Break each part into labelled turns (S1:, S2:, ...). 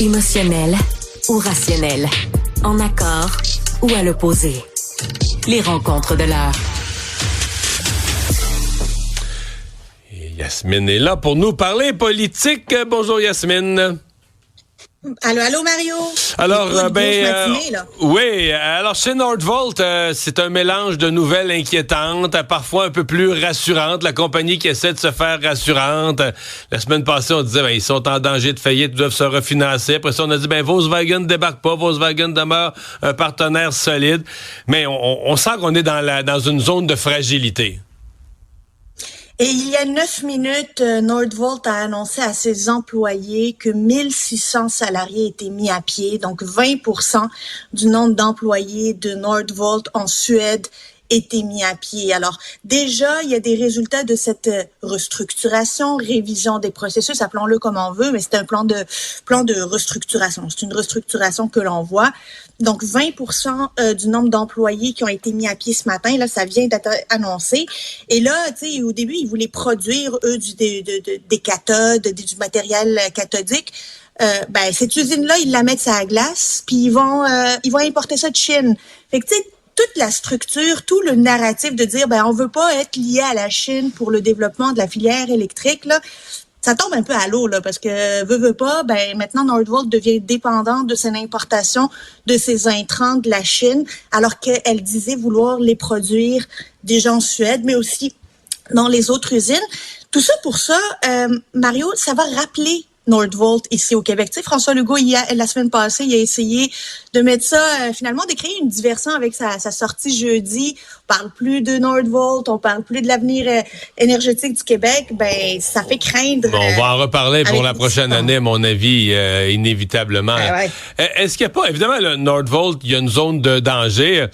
S1: Émotionnel ou rationnel, en accord ou à l'opposé. Les rencontres de l'heure.
S2: Yasmine est là pour nous parler politique. Bonjour Yasmine.
S3: Allô Mario.
S2: Alors,
S3: matinée, là.
S2: oui, alors chez Nordvolt, c'est un mélange de nouvelles inquiétantes, parfois un peu plus rassurantes. La compagnie qui essaie de se faire rassurante. La semaine passée, on disait, ils sont en danger de faillite, ils doivent se refinancer. Après ça, on a dit, Volkswagen ne débarque pas, Volkswagen demeure un partenaire solide. Mais on sent qu'on est dans une zone de fragilité.
S3: Et il y a 9 minutes, Nordvolt a annoncé à ses employés que 1600 salariés étaient mis à pied, donc 20% du nombre d'employés de Nordvolt en Suède étaient mis à pied. Alors, déjà, il y a des résultats de cette restructuration, révision des processus, appelons-le comme on veut, mais c'est un plan de restructuration. C'est une restructuration que l'on voit. Donc, 20% du nombre d'employés qui ont été mis à pied ce matin, là, ça vient d'être annoncé. Et là, tu sais, au début, ils voulaient produire, eux, des cathodes, du matériel cathodique. Cette usine-là, ils la mettent à la glace, puis ils vont importer ça de Chine. Fait que, tu sais, toute la structure, tout le narratif de dire, on veut pas être lié à la Chine pour le développement de la filière électrique, là, ça tombe un peu à l'eau, là, parce que veut pas, maintenant Nordvolt devient dépendant de son importation de ces intrants de la Chine, alors qu'elle disait vouloir les produire déjà en Suède, mais aussi dans les autres usines. Tout ça pour ça, Mario, ça va rappeler Nordvolt ici au Québec. Tu sais, François Legault, la semaine passée, il a essayé de mettre ça, finalement, de créer une diversion avec sa sortie jeudi. On parle plus de Nordvolt, on parle plus de l'avenir énergétique du Québec. Ça fait craindre.
S2: Bon, on va en reparler pour la prochaine année, à mon avis, inévitablement.
S3: Ouais.
S2: Est-ce qu'il n'y a pas, évidemment, le Nordvolt, il y a une zone de danger.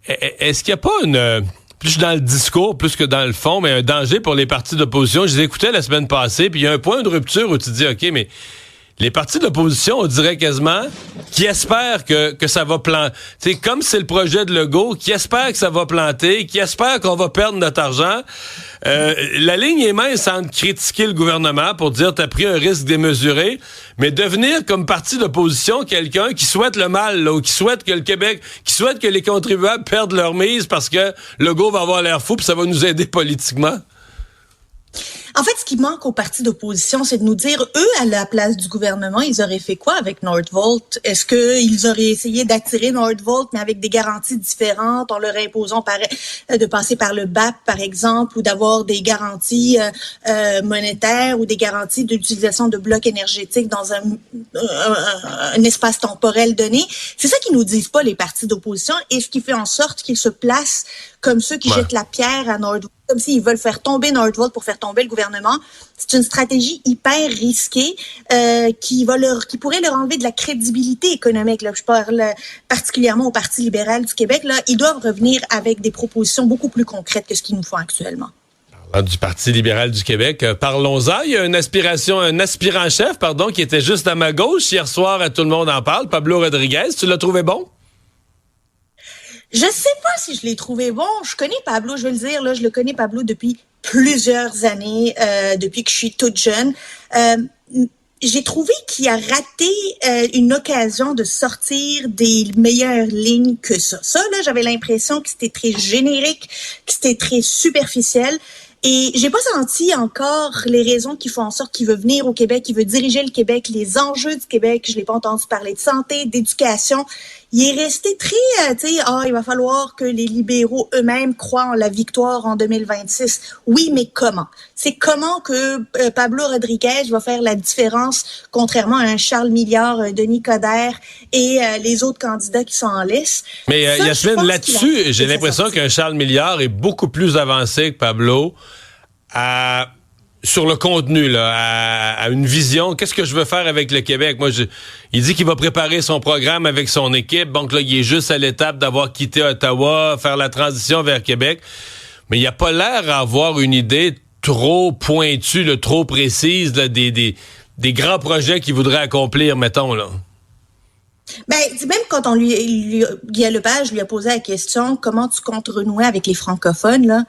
S2: Est-ce qu'il n'y a pas plus dans le discours, plus que dans le fond, mais un danger pour les partis d'opposition? Je les écoutais la semaine passée, puis il y a un point de rupture où tu dis, OK, mais les partis d'opposition, on dirait quasiment, qui espèrent que ça va planter. Tu sais, comme c'est le projet de Legault, qui espèrent que ça va planter, qui espèrent qu'on va perdre notre argent. La ligne est mince entre critiquer le gouvernement pour dire t'as pris un risque démesuré, mais devenir comme parti d'opposition quelqu'un qui souhaite le mal, là, ou qui souhaite que le Québec, qui souhaite que les contribuables perdent leur mise parce que Legault va avoir l'air fou puis ça va nous aider politiquement.
S3: En fait, ce qui manque aux partis d'opposition, c'est de nous dire, eux, à la place du gouvernement, ils auraient fait quoi avec Nordvolt? Est-ce qu'ils auraient essayé d'attirer Nordvolt, mais avec des garanties différentes, en leur imposant de passer par le BAP, par exemple, ou d'avoir des garanties monétaires ou des garanties d'utilisation de blocs énergétiques dans un espace temporel donné? C'est ça qu'ils nous disent pas, les partis d'opposition, et ce qui fait en sorte qu'ils se placent comme ceux qui jettent la pierre à Nordvolt, comme s'ils veulent faire tomber Nordvolt pour faire tomber le gouvernement. C'est une stratégie hyper risquée qui pourrait leur enlever de la crédibilité économique. Là, je parle particulièrement au Parti libéral du Québec. Là, ils doivent revenir avec des propositions beaucoup plus concrètes que ce qu'ils nous font actuellement.
S2: Du Parti libéral du Québec, parlons-en. Il y a un aspirant-chef, qui était juste à ma gauche hier soir. À Tout le monde en parle. Pablo Rodriguez, tu l'as trouvé bon?
S3: Je sais pas si je l'ai trouvé bon. Je connais Pablo, je vais le dire, là, je le connais Pablo depuis plusieurs années, depuis que je suis toute jeune. J'ai trouvé qu'il a raté une occasion de sortir des meilleures lignes que ça. Ça, là, j'avais l'impression que c'était très générique, que c'était très superficiel. Et j'ai pas senti encore les raisons qui font en sorte qu'il veut venir au Québec, qu'il veut diriger le Québec, les enjeux du Québec. Je l'ai pas entendu parler de santé, d'éducation. Il est resté très, il va falloir que les libéraux eux-mêmes croient en la victoire en 2026. Oui, mais comment? C'est comment que Pablo Rodriguez va faire la différence, contrairement à un Charles Milliard, un Denis Coderre et les autres candidats qui sont en lice.
S2: Mais Yasmine, là-dessus, j'ai l'impression qu'un Charles Milliard est beaucoup plus avancé que Pablo sur le contenu, là, à une vision. Qu'est-ce que je veux faire avec le Québec? Il dit qu'il va préparer son programme avec son équipe. Donc là, il est juste à l'étape d'avoir quitté Ottawa, faire la transition vers Québec. Mais il a pas l'air d'avoir une idée trop pointue, là, trop précise, là, des grands projets qu'il voudrait accomplir, mettons, là.
S3: Même quand Guy Lepage lui a posé la question, comment tu comptes renouer avec les francophones, là?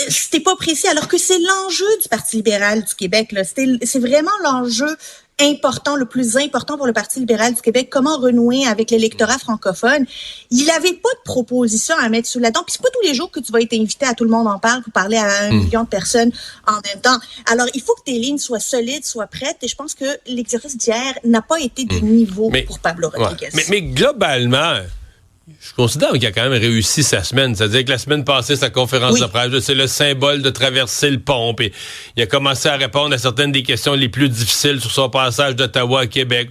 S3: C'était pas précis, alors que c'est l'enjeu du Parti libéral du Québec, là. C'est vraiment l'enjeu important, le plus important pour le Parti libéral du Québec, comment renouer avec l'électorat francophone. Il n'avait pas de proposition à mettre sous la dent. Puis c'est pas tous les jours que tu vas être invité à Tout le monde en parle pour parler à 1 million de personnes en même temps. Alors, il faut que tes lignes soient solides, soient prêtes. Et je pense que l'exercice d'hier n'a pas été de niveau pour Pablo Rodriguez.
S2: Ouais. Mais globalement, je considère qu'il a quand même réussi sa semaine. C'est-à-dire que la semaine passée, sa conférence de presse, c'est le symbole de traverser le pont. Puis il a commencé à répondre à certaines des questions les plus difficiles sur son passage d'Ottawa à Québec.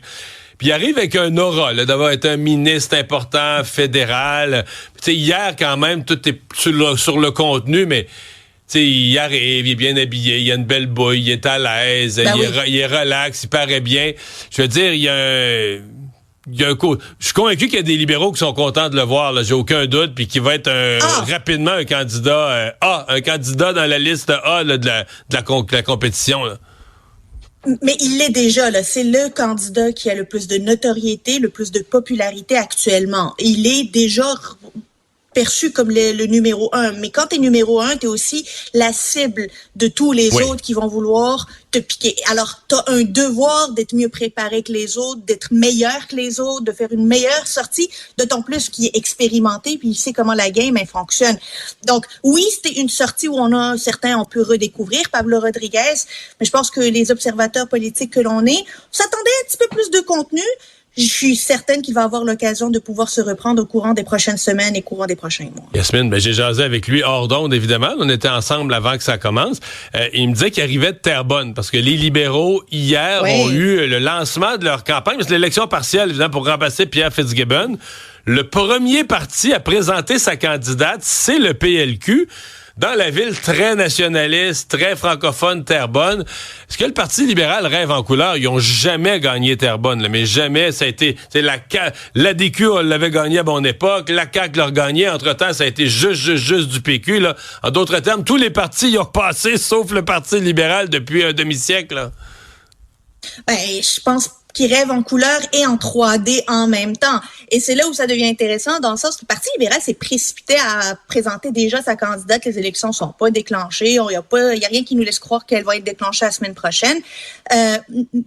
S2: Puis il arrive avec un aura, là, d'avoir été un ministre important, fédéral. Puis, hier, quand même, tout est sur le contenu, mais il arrive, il est bien habillé, il a une belle bouille, il est à l'aise, il est relax, il paraît bien. Je veux dire, il y a je suis convaincu qu'il y a des libéraux qui sont contents de le voir, là, j'ai aucun doute, puis qu'il va être rapidement un candidat un candidat dans la liste A là, de la compétition. Là.
S3: Mais il l'est déjà, là. C'est le candidat qui a le plus de notoriété, le plus de popularité actuellement. Il est déjà perçu comme le numéro 1. Mais quand t'es numéro 1, t'es aussi la cible de tous les autres qui vont vouloir te piquer. Alors, t'as un devoir d'être mieux préparé que les autres, d'être meilleur que les autres, de faire une meilleure sortie, d'autant plus qu'il est expérimenté puis il sait comment la game elle fonctionne. Donc, oui, c'était une sortie où on peut redécouvrir Pablo Rodriguez, mais je pense que les observateurs politiques que l'on est, on s'attendait à un petit peu plus de contenu. Je suis certaine qu'il va avoir l'occasion de pouvoir se reprendre au courant des prochaines semaines et au courant des prochains mois.
S2: Yasmine, j'ai jasé avec lui hors d'onde, évidemment. On était ensemble avant que ça commence. Il me disait qu'il arrivait de Terrebonne parce que les libéraux, hier, ont eu le lancement de leur campagne. C'est l'élection partielle, évidemment, pour remplacer Pierre Fitzgibbon. Le premier parti à présenter sa candidate, c'est le PLQ. Dans la ville très nationaliste, très francophone, Terrebonne, est-ce que le Parti libéral rêve en couleur? Ils ont jamais gagné Terrebonne, là, mais jamais. Ça a été, l'ADQ, on l'avait gagné à mon époque, la CAQ l'a gagné. Entre-temps, ça a été juste du PQ, là. En d'autres termes, tous les partis y ont passé, sauf le Parti libéral depuis un demi-siècle, là.
S3: Je pense qu'ils rêvent en couleur et en 3D en même temps. Et c'est là où ça devient intéressant, dans le sens que le Parti libéral s'est précipité à présenter déjà sa candidate. Les élections sont pas déclenchées. Il y a rien qui nous laisse croire qu'elle va être déclenchée la semaine prochaine.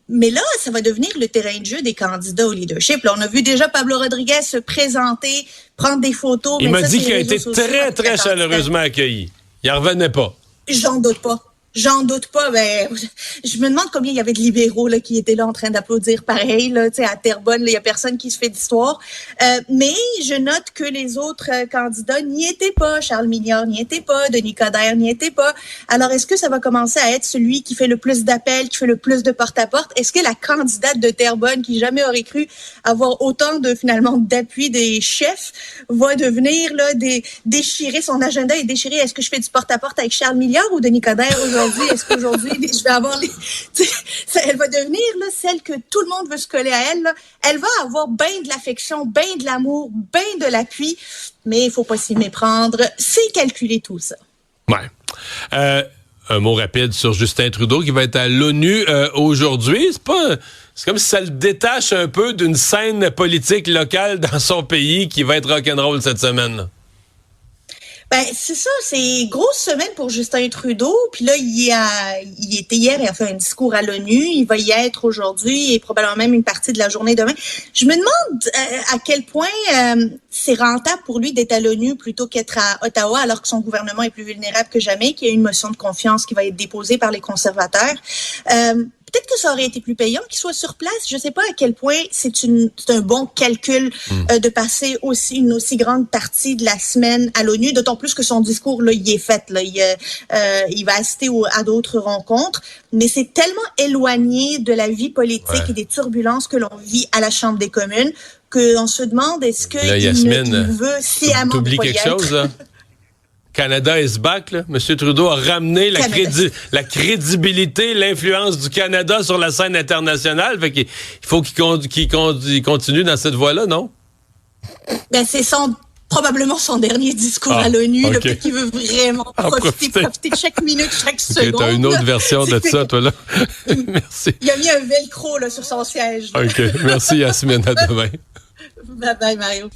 S3: Mais là, ça va devenir le terrain de jeu des candidats au leadership. Là, on a vu déjà Pablo Rodriguez se présenter, prendre des photos.
S2: Il m'a dit qu'il a été très, très chaleureusement accueilli. Il en revenait pas.
S3: J'en doute pas. Je me demande combien il y avait de libéraux là qui étaient là en train d'applaudir pareil là, tu sais, à Terrebonne, il y a personne qui se fait d'histoire. Mais je note que les autres candidats n'y étaient pas. Charles Milliard n'y était pas, Denis Coderre n'y était pas. Alors est-ce que ça va commencer à être celui qui fait le plus d'appels, qui fait le plus de porte-à-porte? Est-ce que la candidate de Terrebonne, qui jamais aurait cru avoir autant de finalement d'appui des chefs, va devenir là déchirer son agenda et déchirer est-ce que je fais du porte-à-porte avec Charles Milliard ou Denis Coderre aujourd'hui? Est-ce qu'aujourd'hui, je vais avoir elle va devenir là, celle que tout le monde veut se coller à elle. Là. Elle va avoir bien de l'affection, bien de l'amour, bien de l'appui, mais il faut pas s'y méprendre. C'est calculer tout ça.
S2: Ouais. Un mot rapide sur Justin Trudeau qui va être à l'ONU aujourd'hui. C'est comme si ça le détache un peu d'une scène politique locale dans son pays qui va être rock'n'roll cette semaine. Là.
S3: C'est ça, c'est grosse semaine pour Justin Trudeau. Puis là, il était hier, il a fait un discours à l'ONU. Il va y être aujourd'hui et probablement même une partie de la journée demain. Je me demande à quel point c'est rentable pour lui d'être à l'ONU plutôt qu'être à Ottawa, alors que son gouvernement est plus vulnérable que jamais, qu'il y a une motion de confiance qui va être déposée par les conservateurs. Peut-être que ça aurait été plus payant qu'il soit sur place. Je sais pas à quel point c'est un bon calcul de passer une aussi grande partie de la semaine à l'ONU, d'autant plus que son discours là, il est fait. Là, il va assister à d'autres rencontres, mais c'est tellement éloigné de la vie politique et des turbulences que l'on vit à la Chambre des communes qu'on se demande est-ce qu'il veut sciemment
S2: t'oublies quelque chose là? Canada is back, là. M. Trudeau a ramené la crédibilité, l'influence du Canada sur la scène internationale. Fait qu'il faut qu'il continue dans cette voie-là, non?
S3: C'est probablement son dernier discours à l'ONU, okay. Qui veut vraiment profiter de chaque minute, chaque seconde.
S2: T'as une autre version de ça, toi, là. Merci.
S3: Il a mis un velcro là, sur son siège.
S2: OK. Merci, Yasmine. À demain.
S3: Bye-bye, Mario.